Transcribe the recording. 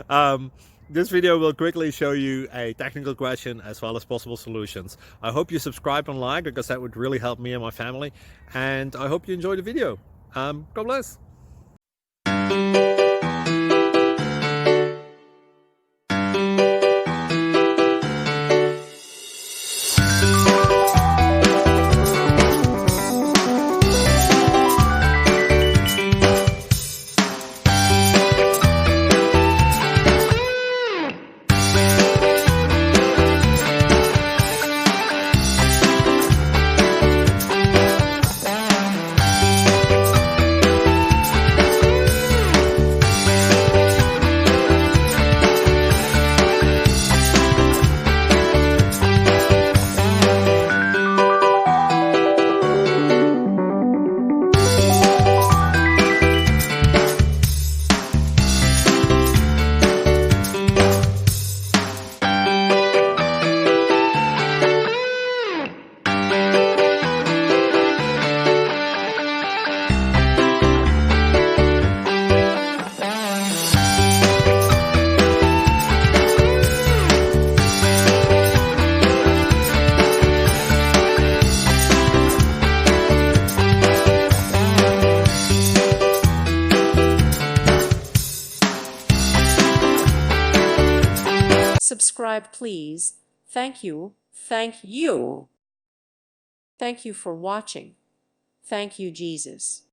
um, this video will quickly show you a technical question as well as possible solutions. I hope you subscribe and like, because that would really help me and my family. And I hope you enjoy the video. God bless. Subscribe, please. Thank you. Thank you. Thank you for watching. Thank you, Jesus.